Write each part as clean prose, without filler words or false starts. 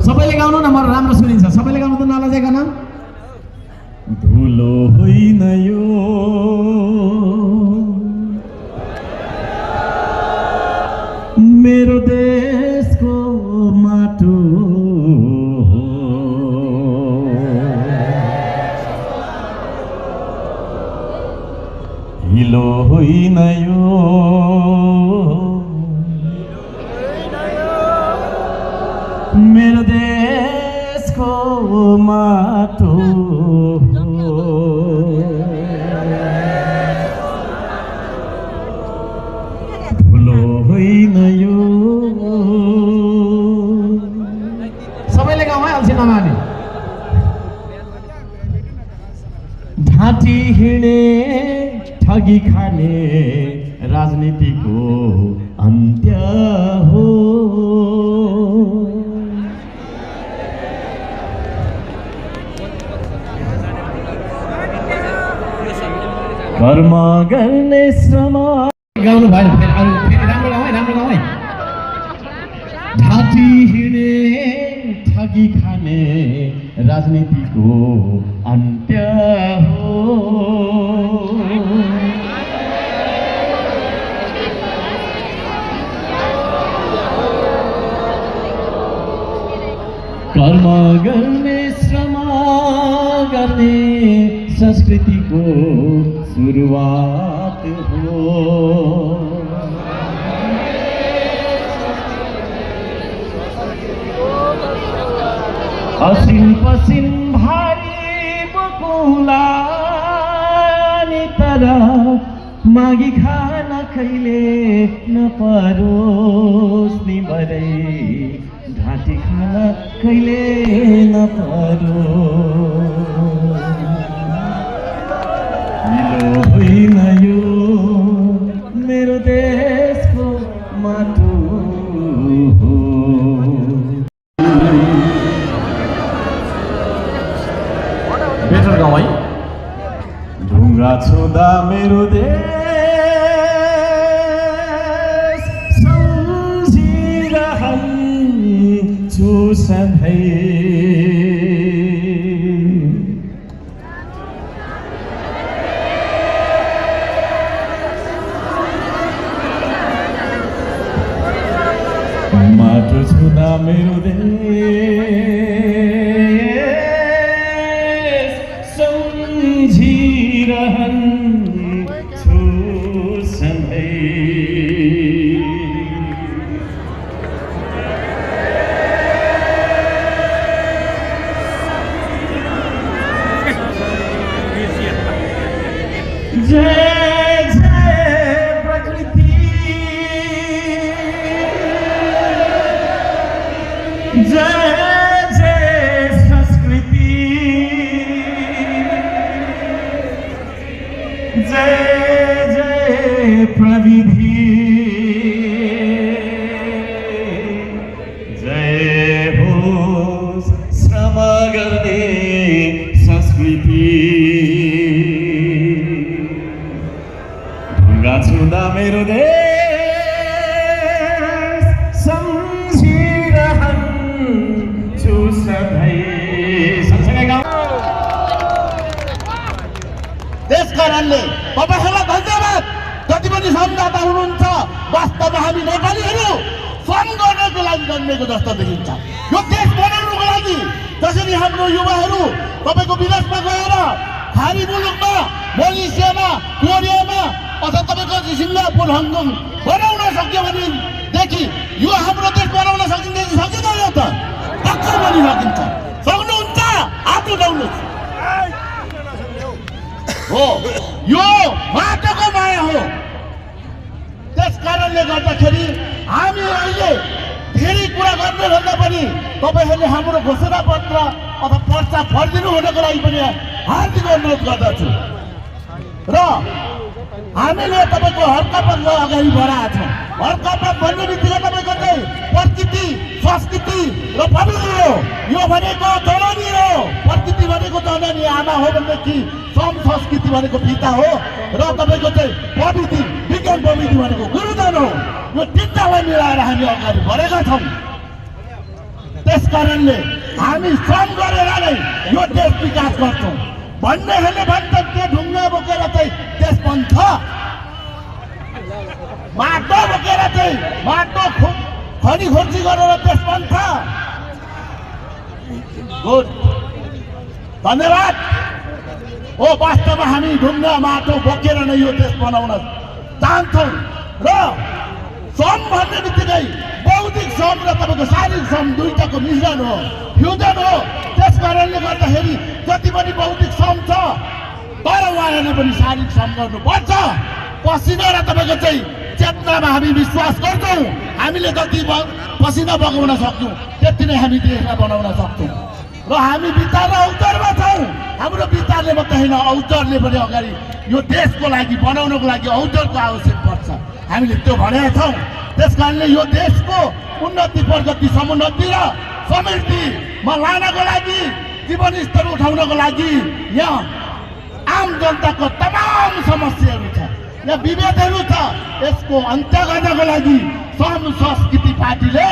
सबैले गाउनु न म राम्रो सुनिन्छ सबैले गाउनु त नलजाइकन धुलो होइन यो मेरो देशको माटो हिलो होइन यो मेरो देशको माटो धुलो होइन यो सबैले गाउँ है अल्छी नमाने ढाँटी हिँडे ठगी खाने राजनीतिको अन्त्य हो कर्म गर्ने श्रम गाउनु भएन फेरि राम्रो गाउँ है ढाँटी हिँडे ठगी खाने राजनीतिको अन्त्य हो कर्म गर्ने श्रम गर्ने संस्कृतिको सुरुवात हो असिन पसिन भारी बकुला नि तर मागी खान कहिले नपरोस् नि भरै ढाँटी खान कहिले नपरोस् हिलो होइन यो मेरो देशको माटो हो बेटर गाउँ है ढुङ्गा छुँदा मेरो देश सम्झिरहन्छु सधैँ माटो छुँदा मेरो देश सम्झिरहन्छु सधैँ जय जय जय संस्कृति जय जय प्रविधि जय हो श्रम गर्ने संस्कृति ढुङ्गा छुँदा मेरो देश त्यस कारणले तपाईहरुलाई धन्यवाद जति पनि सम्झौता हुनुहुन्छ वास्तवमा हामी नेपालीहरू श्रम गर्नको लागि जन्मेको जस्तो देखिन्छ यो देश बनाउनको लागि जसरी हाम्रो युवाहरू तपाईको विदेशमा गएर खाडी मुलुकमा मलेसियामा कोरियामा अथवा तपाईको सिङ्गापुर हङकङ बनाउन सक्यो भने देखि यो हाम्रो देश बनाउन सकिन्छ कि सकिँदैन त पक्का पनि सकिन्छ सक्नुहुन्छ हात उठाउनुहोस् हो यो माटोको माया हो त्यस कारणले गर्दाखेरि हामी अहिले नगर्ने भन्दा पनि तपाईँहरूले हाम्रो घोषणा पत्र अथवा पर्चा फर्दिनु हुनको लागि पनि हार्दिक अनुरोध गर्दछु र हामीले तपाईँको हर्कपथ अगाडि बढाएका छौँ। हर्कपथ भन्ने बित्तिकै तपाईँको चाहिँ प्रकृति संस्कृति र प्रविधि हो। यो भनेको जननी हो। प्रकृति भनेको जननी आमा हो भनेदेखि संस्कृति भनेको पिता हो र तपाईँको चाहिँ प्रविधि विज्ञान प्रविधि भनेको गुरुजन हो। यो तिनटालाई मिलाएर हामी अगाडि बढेका छौँ। त्यस कारणले हामी श्रम गरेर नै यो देश विकास गर्छौँ भन्नेहरूले भन्छन् त्यो ढुङ्गा बोकेर चाहिँ देश बन्छ, माटो बोकेर चाहिँ माटो खनी खोजी गरेर देश बन्छ। गुड, धन्यवाद। हो, वास्तवमा हामी ढुङ्गा माटो बोकेर नै यो देश बनाउन चाहन्छौँ र श्रम भन्ने बित्तिकै बौद्धिक श्रम र तपाईँको शारीरिक श्रम दुईटाको मिश्रण हो, फ्युजन हो। त्यस कारणले गर्दाखेरि जति पनि बौद्धिक श्रम छ तर उहाँहरूले पनि शारीरिक श्रम गर्नुपर्छ। पसिना र तपाईँको चाहिँ चेतनामा हामी विश्वास गर्छौँ। हामीले जति पसिना बगाउन सक्छौँ त्यति नै हामी देशलाई बनाउन सक्छौँ र हामी विचार र औजारमा छौँ। हाम्रो विचारले मात्रै होइन, औजारले पनि अगाडि यो देशको लागि बनाउनको लागि औजारको आवश्यक पर्छ। हामीले त्यो भनेका छौँ। त्यस कारणले यो देशको उन्नति प्रगति समुन्नति र समृद्धिमा लानको लागि, जीवन स्तर उठाउनको लागि यहाँ आम जनताको तमाम समस्याहरू छ, यहाँ विभेदहरू छ। यसको अन्त्य गर्नको लागि श्रम संस्कृति पार्टीले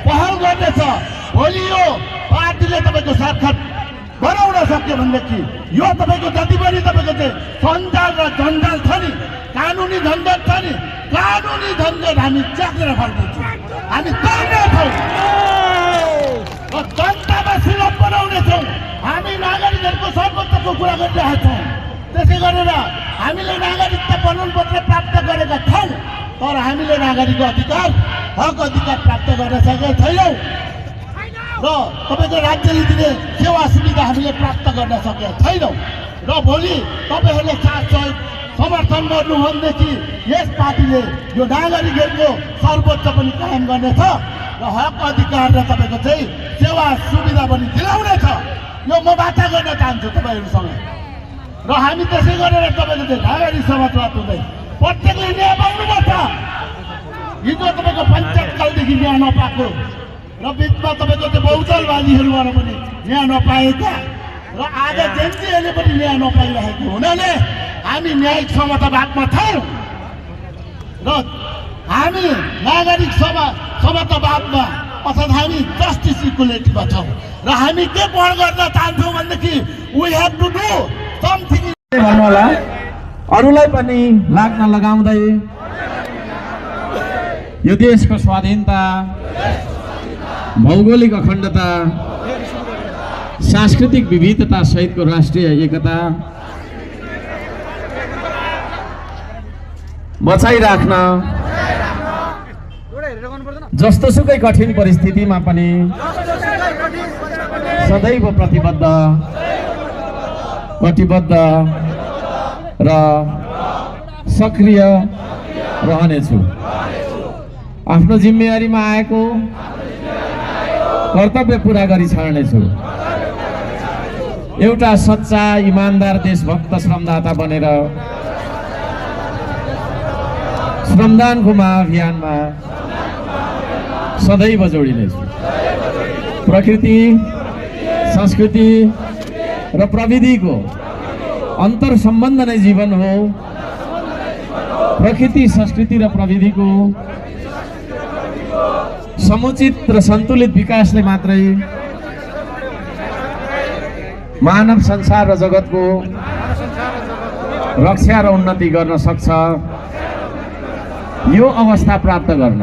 पहल गर्नेछ। भोलि यो पार्टीले तपाईँको सरकार बनाउन सक्यो भनेदेखि यो तपाईँको जति पनि तपाईँको चाहिँ सञ्जाल र जन्जाल छ नि, कानुनी झन्झट छ नि, कानुनी झन्झट हामी च्याकेर फर्नेछौँ, हामी तर्नेछौँ र जनतामा सुलभ बनाउनेछौँ। हामी नागरिकहरूको सर्वोच्चको कुरा गरिरहेका छौँ। त्यसै गरेर हामीले नागरिकता प्रमाणपत्र प्राप्त गरेका छौँ तर हामीले नागरिक अधिकार हक अधिकार प्राप्त गर्न सकेका छैनौँ र तपाईँको राज्यले दिने सेवा सुविधा हामीले प्राप्त गर्न सकेका छैनौँ र भोलि तपाईँहरूले साथ सहयोग समर्थन गर्नु भनेदेखि यस पार्टीले यो नागरिकहरूको सर्वोच्च पनि कायम गर्नेछ र हक अधिकार र तपाईँको चाहिँ सेवा सुविधा पनि दिलाउनेछ। यो म वाचा गर्न चाहन्छु तपाईँहरूसँग र हामी त्यसै गरेर तपाईँको चाहिँ नागरिक समाजवाद हुँदै प्रत्येकले न्याय पाउनुपर्छ। हिजो तपाईँको पञ्चायतकालदेखि न्याय नपाएको र बिचमा तपाईँको त्यो बहुदलवादीहरूबाट पनि न्याय नपाएका र आज जेन्जीहरूले पनि न्याय नपाइरहेको हुनाले हामी न्यायिक समतावादमा छौँ र हामी नागरिक समतावादमा अर्थात् हामी जस्टिस इक्वलिटीमा छौँ र हामी के पहल गर्न चाहन्छौँ भनेदेखि we have to do something भन्नु होला। अरूलाई पनि लाग्न लगाउँदै यो देशको स्वाधीनता, भौगोलिक अखण्डता, सांस्कृतिक विविधता सहितको राष्ट्रिय एकता बचाइराख्न जस्तोसुकै कठिन परिस्थितिमा पनि सदैव कटिबद्ध र सक्रिय रहनेछु। आफ्नो जिम्मेवारीमा आएको कर्तव्य पुरा गरी छाड्नेछु। एउटा सच्चा इमानदार देशभक्त श्रमदाता बनेर श्रमदानको महाअभियानमा सदैव जोडिनेछु। प्रकृति, संस्कृति र प्रविधिको अन्तर सम्बन्ध नै जीवन हो। प्रकृति, संस्कृति र प्रविधिको समुचित र सन्तुलित विकासले मात्रै मानव संसार र जगतको रक्षा र उन्नति गर्न सक्छ। यो अवस्था प्राप्त गर्न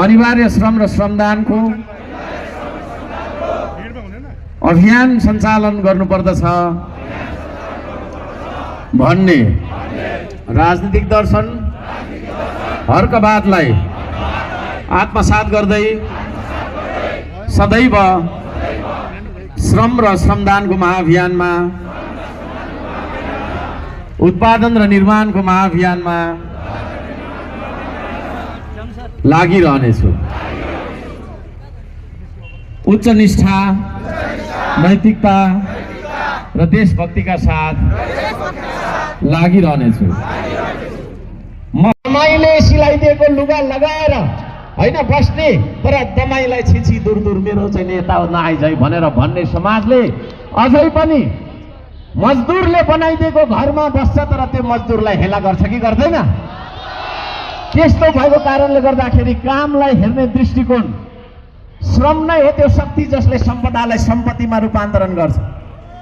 अनिवार्य श्रम र श्रमदानको अभियान सञ्चालन गर्नुपर्दछ भन्ने राजनीतिक दर्शन हर्कवादलाई आत्मसात गर्दै सदैव श्रम र श्रमदानको महाअभियानमा, उत्पादन र निर्माणको महाअभियानमा लागिरहनेछु। उच्च निष्ठा, नैतिकता र देशभक्तिका साथ लागिरहनेछु। दमाईले सिलाइदिएको लुगा लगाएर होइन बस्ने, तर दमाईलाई छिछि दूर दूर मेरो चाहिँ नेता नआइजाइ भनेर भन्ने समाजले अझै पनि मजदुरले बनाइदिएको घरमा बस्छ, तर त्यो मजदुरलाई हेला गर्छ कि गर्दैन? त्यस्तो भएको कारणले गर्दाखेरि कामलाई हेर्ने दृष्टिकोण, श्रम नै हो त्यो शक्ति जसले सम्पदालाई सम्पत्तिमा रूपान्तरण गर्छ।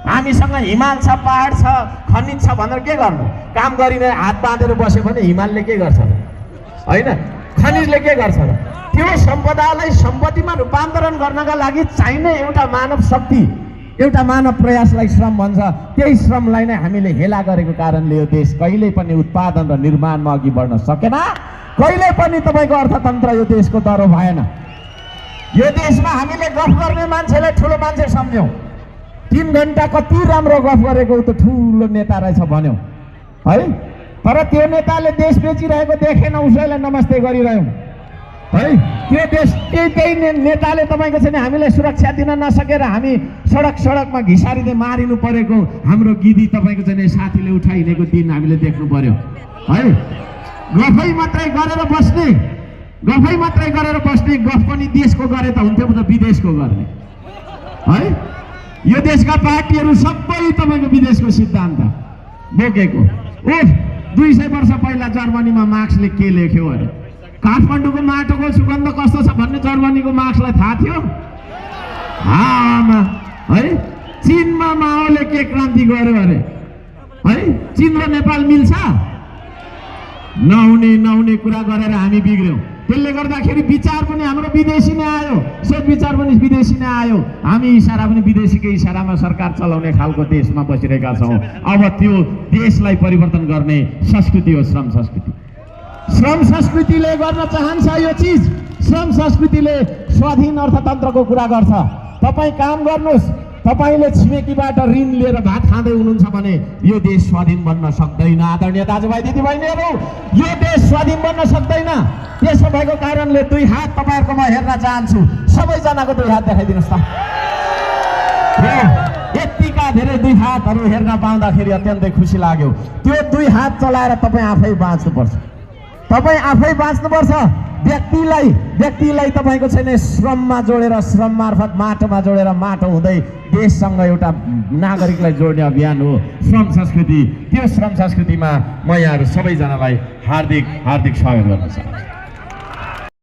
हामीसँग हिमाल छ, पहाड छ, खनिज छ भनेर के गर्नु? काम गरिने हात बाँधेर बस्यो भने हिमालले के गर्छ र? होइन, खनिजले के गर्छ र? त्यो सम्पदालाई सम्पत्तिमा रूपान्तरण गर्नका लागि चाहिने एउटा मानव शक्ति, एउटा मानव प्रयासलाई श्रम भन्छ। त्यही श्रमलाई नै हामीले हेला गरेको कारणले यो देश कहिल्यै पनि उत्पादन र निर्माणमा अघि बढ्न सकेन। कहिल्यै पनि तपाईँको अर्थतन्त्र यो देशको दह्रो भएन। यो देशमा हामीले गफ गर्ने मान्छेलाई ठुलो मान्छे सम्झ्यौँ। 3 घण्टा कति राम्रो गफ गरेको त ठुलो नेता रहेछ भन्यौँ है, तर त्यो नेताले देश बेचिरहेको देखेन, उसैलाई नमस्ते गरिरह्यौँ है। त्यो देश त्यही नेताले तपाईँको चाहिँ हामीलाई सुरक्षा दिन नसकेर हामी सडकमा घिसारिँदै मारिनु परेको हाम्रो गिदी तपाईँको चाहिँ साथीले उठाइहिँडेको दिन हामीले देख्नु पर्यो है। गफै मात्रै गरेर बस्ने, गफै मात्रै गरेर बस्ने, गफ पनि देशको गरे त हुन्थ्यो त विदेशको गर्ने है। यो देशका पार्टीहरू सबै तपाईँको विदेशको सिद्धान्त बोकेको। 200 वर्ष पहिला जर्मनीमा मार्क्सले के लेख्यो अरे? काठमाडौँको माटोको सुगन्ध कस्तो छ भन्ने जर्मनीको मार्क्सलाई थाहा थियो हावामा है। चीनमा माओले के क्रान्ति गर्यो अरे है? चीन र नेपाल मिल्छ? नहुने कुरा गरेर हामी बिग्र्यौँ। त्यसले गर्दाखेरि विचार पनि हाम्रो विदेशी नै आयो, सोच विचार पनि विदेशी नै आयो। हामी इसारा पनि विदेशीकै इसारामा सरकार चलाउने खालको देशमा बसिरहेका छौँ। अब त्यो देशलाई परिवर्तन गर्ने संस्कृति हो श्रम संस्कृति। श्रम संस्कृतिले गर्न चाहन्छ यो चिज। श्रम संस्कृतिले स्वाधीन अर्थतन्त्रको कुरा गर्छ। तपाईँ काम गर्नुहोस्, तपाईँले छिमेकीबाट ऋण लिएर भात खाँदै हुनुहुन्छ भने यो देश स्वाधीन बन्न सक्दैन। आदरणीय दाजुभाइ दिदीबहिनीहरू, यो देश स्वाधीन बन्न सक्दैन। त्यसो भएको कारणले 2 हात तपाईँहरूकोमा हेर्न चाहन्छु। सबैजनाको 2 हात देखाइदिनुहोस् त। यतिका धेरै 2 हातहरू हेर्न पाउँदाखेरि अत्यन्तै खुसी लाग्यो। त्यो 2 हात चलाएर तपाईँ आफै बाँच्नुपर्छ। तपाईँ आफै बाँच्नुपर्छ। व्यक्तिलाई तपाईँको चाहिँ श्रममा जोडेर, श्रम मार्फत माटोमा जोडेर, माटो हुँदै देशसँग एउटा नागरिकलाई जोड्ने अभियान हो श्रम संस्कृति। त्यो श्रम संस्कृतिमा म यहाँहरू सबैजनालाई हार्दिक स्वागत गर्न चाहन्छु।